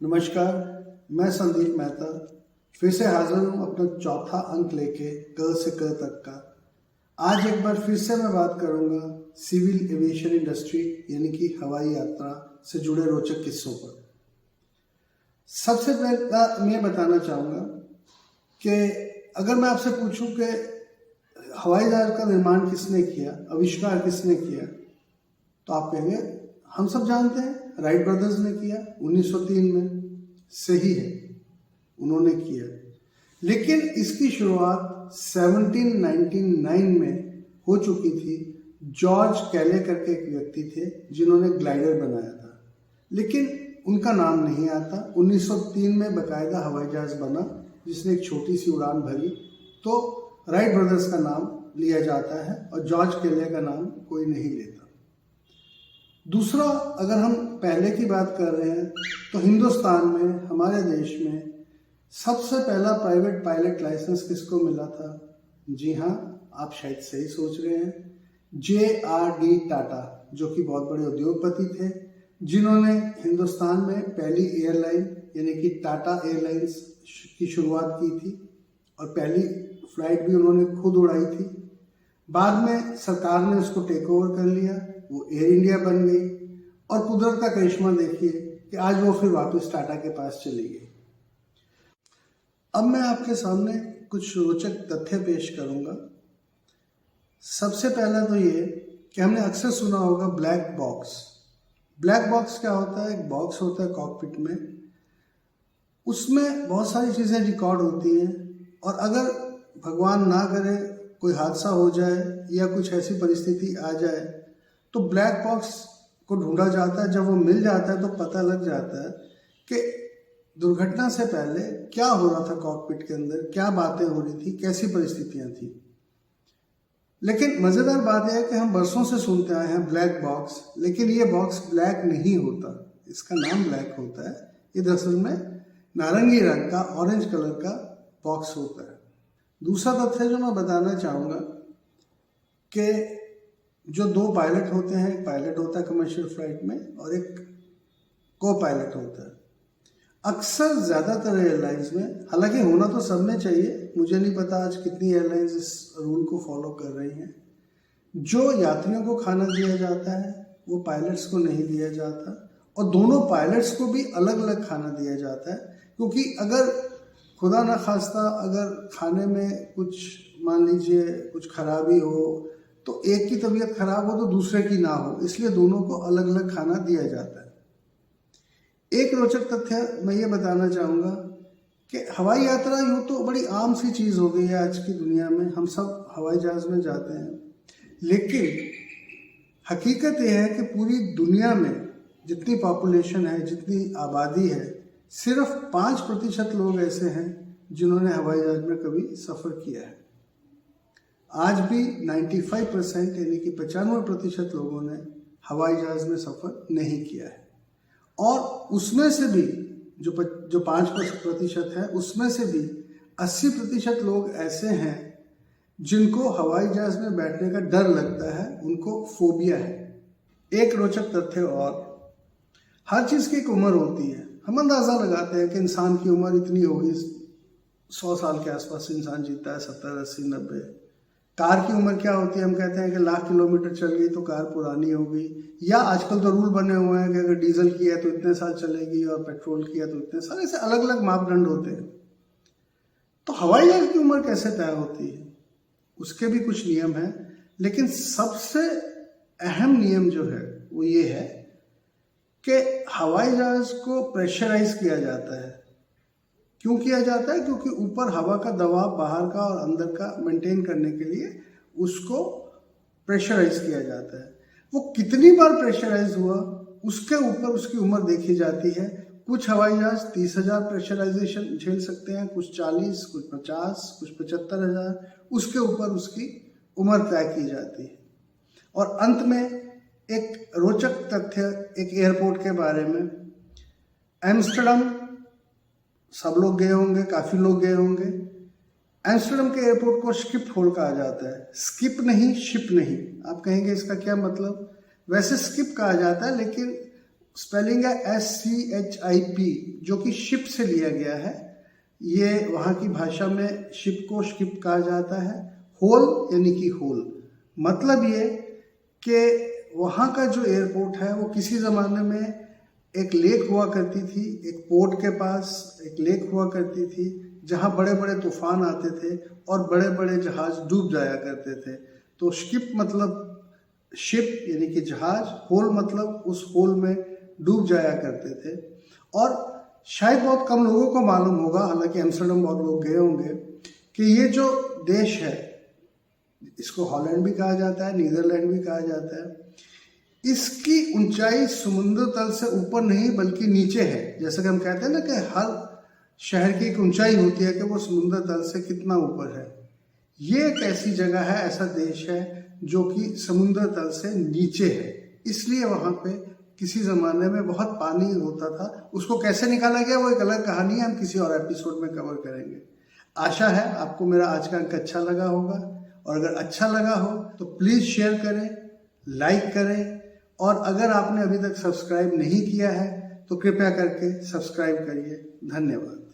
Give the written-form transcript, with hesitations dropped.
नमस्कार, मैं संदीप मेहता फिर से हाजिर हूँ अपना चौथा अंक लेके क से क तक का। आज एक बार फिर से मैं बात करूँगा सिविल एविएशन इंडस्ट्री यानी कि हवाई यात्रा से जुड़े रोचक किस्सों पर। सबसे पहला मैं बताना चाहूँगा कि अगर मैं आपसे पूछूं कि हवाई जहाज का निर्माण किसने किया, आविष्कार किसने किया, तो आप कहेंगे हम सब जानते हैं राइट ब्रदर्स ने किया 1903 में। सही है, उन्होंने किया, लेकिन इसकी शुरुआत 1799 में हो चुकी थी। जॉर्ज कैले करके एक व्यक्ति थे जिन्होंने ग्लाइडर बनाया था, लेकिन उनका नाम नहीं आता। 1903 में बकायदा हवाई जहाज बना जिसने एक छोटी सी उड़ान भरी, तो राइट ब्रदर्स का नाम लिया जाता है और जॉर्ज कैले का नाम कोई नहीं लेता। दूसरा, अगर हम पहले की बात कर रहे हैं तो हिंदुस्तान में, हमारे देश में सबसे पहला प्राइवेट पायलट लाइसेंस किसको मिला था? जी हाँ, आप शायद सही सोच रहे हैं, JRD टाटा, जो कि बहुत बड़े उद्योगपति थे, जिन्होंने हिंदुस्तान में पहली एयरलाइन यानी कि टाटा एयरलाइंस की शुरुआत की थी और पहली फ्लाइट भी उन्होंने खुद उड़ाई थी। बाद में सरकार ने उसको टेक ओवर कर लिया, वो एयर इंडिया बन गई और कुदरत का करिश्मा देखिए कि आज वो फिर वापस टाटा के पास चली गई। अब मैं आपके सामने कुछ रोचक तथ्य पेश करूंगा। सबसे पहला तो ये कि हमने अक्सर सुना होगा ब्लैक बॉक्स। ब्लैक बॉक्स क्या होता है? एक बॉक्स होता है कॉकपिट में, उसमें बहुत सारी चीज़ें रिकॉर्ड होती हैं और अगर भगवान ना करे कोई हादसा हो जाए या कुछ ऐसी परिस्थिति आ जाए तो ब्लैक बॉक्स को ढूंढा जाता है। जब वो मिल जाता है तो पता लग जाता है कि दुर्घटना से पहले क्या हो रहा था कॉकपिट के अंदर, क्या बातें हो रही थी, कैसी परिस्थितियां थी। लेकिन मज़ेदार बात यह है कि हम बरसों से सुनते आए हैं ब्लैक बॉक्स, लेकिन ये बॉक्स ब्लैक नहीं होता, इसका नाम ब्लैक होता है। ये दरअसल में नारंगी रंग का, ऑरेंज कलर का बॉक्स होता है। दूसरा तथ्य जो मैं बताना चाहूँगा कि जो दो पायलट होते हैं, एक पायलट होता है कमर्शियल फ्लाइट में और एक को पायलट होता है। अक्सर ज़्यादातर एयरलाइंस में, हालांकि होना तो सब में चाहिए, मुझे नहीं पता आज कितनी एयरलाइंस इस रूल को फॉलो कर रही हैं, जो यात्रियों को खाना दिया जाता है वो पायलट्स को नहीं दिया जाता और दोनों पायलट्स को भी अलग अलग खाना दिया जाता है। क्योंकि अगर खुदा न खास्ता अगर खाने में कुछ, मान लीजिए कुछ खराबी हो, तो एक की तबीयत खराब हो तो दूसरे की ना हो, इसलिए दोनों को अलग अलग खाना दिया जाता है। एक रोचक तथ्य मैं ये बताना चाहूँगा कि हवाई यात्रा यूँ तो बड़ी आम सी चीज़ हो गई है आज की दुनिया में, हम सब हवाई जहाज़ में जाते हैं, लेकिन हकीकत यह है कि पूरी दुनिया में जितनी पॉपुलेशन है, जितनी आबादी है, सिर्फ 5% लोग ऐसे हैं जिन्होंने हवाई जहाज़ में कभी सफ़र किया है। आज भी 95% यानी कि 95% लोगों ने हवाई जहाज़ में सफ़र नहीं किया है और उसमें से भी जो 5% है, उसमें से भी 80% लोग ऐसे हैं जिनको हवाई जहाज़ में बैठने का डर लगता है, उनको फोबिया है। एक रोचक तथ्य और, हर चीज़ की एक उम्र होती है। हम अंदाज़ा लगाते हैं कि इंसान की उम्र इतनी होगी, 100 साल के आसपास इंसान जीता है, 70, 80, 90। कार की उम्र क्या होती है? हम कहते हैं कि लाख किलोमीटर चल गई तो कार पुरानी हो गई, या आजकल तो रूल बने हुए हैं कि अगर डीजल की है तो इतने साल चलेगी और पेट्रोल की है तो इतने साल, ऐसे अलग अलग मापदंड होते हैं। तो हवाई जहाज की उम्र कैसे तय होती है? उसके भी कुछ नियम हैं, लेकिन सबसे अहम नियम जो है वो ये है कि हवाई जहाज को प्रेशराइज किया जाता है। क्यों किया जाता है? क्योंकि ऊपर हवा का दबाव बाहर का और अंदर का मेंटेन करने के लिए उसको प्रेशराइज किया जाता है। वो कितनी बार प्रेशराइज हुआ उसके ऊपर उसकी उम्र देखी जाती है। कुछ हवाई जहाज 30,000 प्रेशराइजेशन झेल सकते हैं, कुछ 40, कुछ 50, कुछ 75,000, उसके ऊपर उसकी उम्र तय की जाती है। और अंत में एक रोचक तथ्य एक एयरपोर्ट के बारे में। एम्स्टर्डम सब लोग गए होंगे, काफ़ी लोग गए होंगे। एम्स्टर्डम के एयरपोर्ट को स्किप होल कहा जाता है, स्किप नहीं, शिप नहीं। आप कहेंगे इसका क्या मतलब? वैसे स्किप कहा जाता है, लेकिन स्पेलिंग है SCHIP, जो कि शिप से लिया गया है। ये वहाँ की भाषा में शिप को स्किप कहा जाता है। होल यानी कि होल, मतलब ये कि वहाँ का जो एयरपोर्ट है वो किसी ज़माने में एक लेक हुआ करती थी, एक पोर्ट के पास एक लेक हुआ करती थी जहाँ बड़े बड़े तूफान आते थे और बड़े बड़े जहाज डूब जाया करते थे। तो शिप मतलब शिप यानी कि जहाज, होल मतलब उस होल में डूब जाया करते थे। और शायद बहुत कम लोगों को मालूम होगा, हालांकि एम्स्टर्डम बहुत लोग गए होंगे, कि ये जो देश है इसको हॉलैंड भी कहा जाता है, नीदरलैंड भी कहा जाता है। इसकी ऊंचाई समुद्र तल से ऊपर नहीं बल्कि नीचे है। जैसे कि हम कहते हैं ना कि हर शहर की एक ऊंचाई होती है कि वो समुद्र तल से कितना ऊपर है। ये एक ऐसी जगह है, ऐसा देश है जो कि समुद्र तल से नीचे है। इसलिए वहाँ पे किसी ज़माने में बहुत पानी होता था। उसको कैसे निकाला गया वो एक अलग कहानी है, हम किसी और एपिसोड में कवर करेंगे। आशा है आपको मेरा आज का अंक अच्छा लगा होगा, और अगर अच्छा लगा हो तो प्लीज़ शेयर करें, लाइक करें, और अगर आपने अभी तक सब्सक्राइब नहीं किया है तो कृपया करके सब्सक्राइब करिए। धन्यवाद।